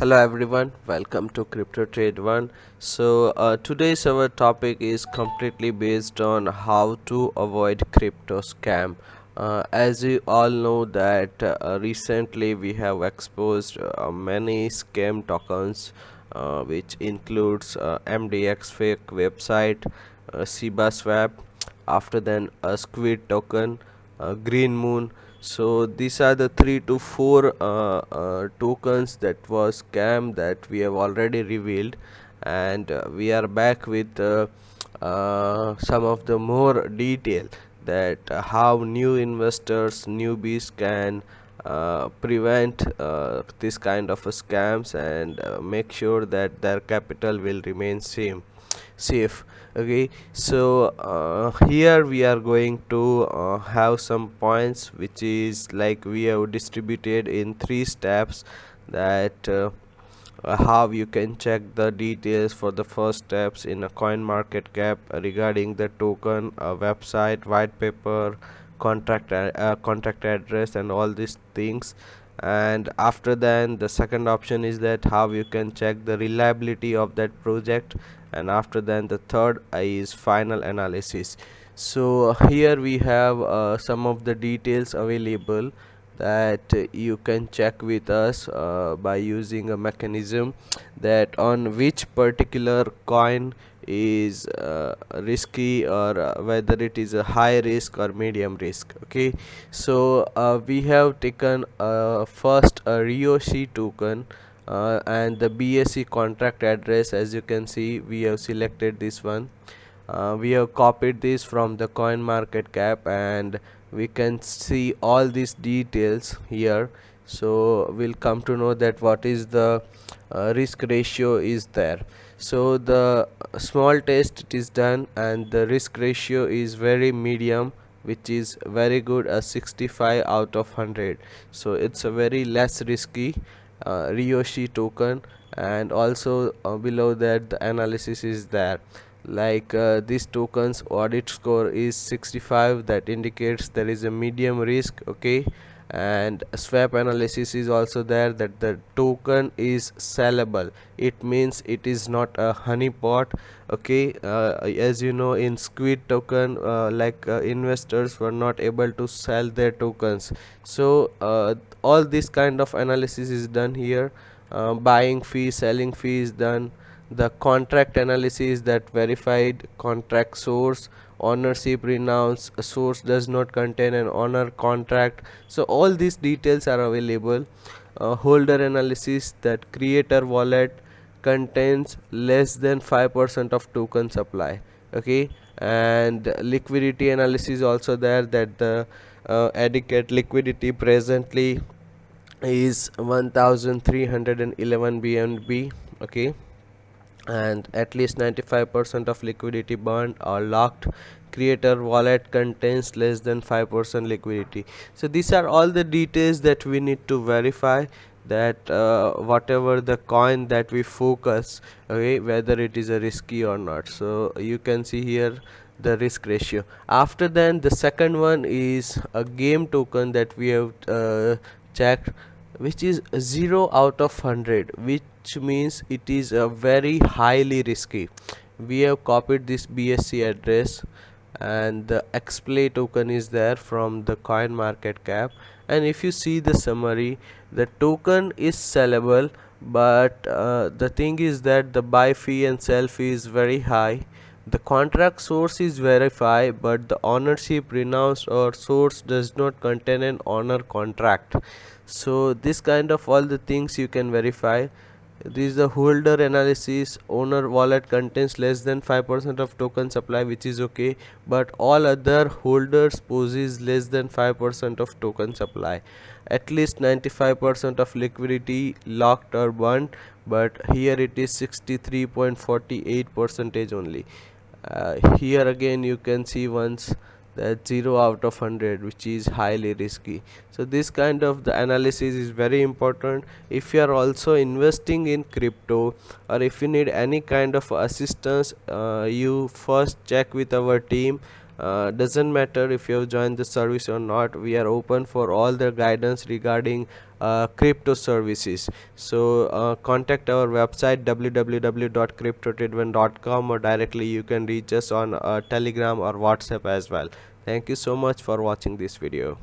Hello everyone, welcome to Crypto Trade One. Today's our topic is completely based on how to avoid crypto scam. As you all know that recently we have exposed many scam tokens, which includes MDX fake website, Shiba Swap, after then a Squid token, Green Moon. So these are the 3 to 4 tokens that was scam that we have already revealed, and we are back with some of the more detail that how new investors, newbies can prevent this kind of scams and make sure that their capital will remain safe. Okay, so here we are going to have some points which is like we have distributed in 3 steps that how you can check the details for the first steps in a coin market cap regarding the token, website, white paper, contract address and all these things. And after then the second option is that how you can check the reliability of that project, and after then the third is final analysis. So here we have some of the details available that you can check with us by using a mechanism that on which particular coin is risky, or whether it is a high risk or medium risk. Okay, so we have taken first a Ryoshi token, and the BSC contract address. As you can see, we have selected this one. We have copied this from the coin market cap, and we can see all these details here. So we'll come to know that what is the risk ratio is there. So the small test it is done, and the risk ratio is very medium, which is very good, a 65 out of 100. So it's a very less risky Ryoshi token. And also below that the analysis is there, like this token's audit score is 65, that indicates there is a medium risk. Okay, and swap analysis is also there, that the token is sellable. It means it is not a honeypot. Okay, as you know, in Squid token, investors were not able to sell their tokens. So all this kind of analysis is done here. Buying fee, selling fee is done. The contract analysis, that verified contract source, ownership renounced, a source does not contain an owner contract. So all these details are available. Holder analysis, that creator wallet contains less than 5% of token supply. Okay, and liquidity analysis also there, that the adequate liquidity presently is 1311 BNB. Okay, and at least 95% of liquidity burned or locked. Creator wallet contains less than 5% liquidity. So these are all the details that we need to verify, that whatever the coin that we focus, okay, whether it is a risky or not. So you can see here the risk ratio. After then the second one is a game token that we have checked, which is 0 out of 100, which means it is a very highly risky. We have copied this BSC address, and the XPlay token is there from the coin market cap. And if you see the summary, the token is sellable, but the thing is that the buy fee and sell fee is very high. The contract source is verified, but the ownership renounced or source does not contain an owner contract. So this kind of all the things you can verify. This is the holder analysis. Owner wallet contains less than 5% of token supply, which is okay, but all other holders poses less than 5% of token supply. At least 95% of liquidity locked or burnt, but here it is 63.48 percentage only. Here again you can see once that 0 out of 100, which is highly risky. So this kind of the analysis is very important. If you are also investing in crypto, or if you need any kind of assistance, you first check with our team. Doesn't matter if you have joined the service or not, we are open for all the guidance regarding crypto services. So contact our website www.cryptotrade1.com, or directly you can reach us on Telegram or WhatsApp as well. Thank you so much for watching this video.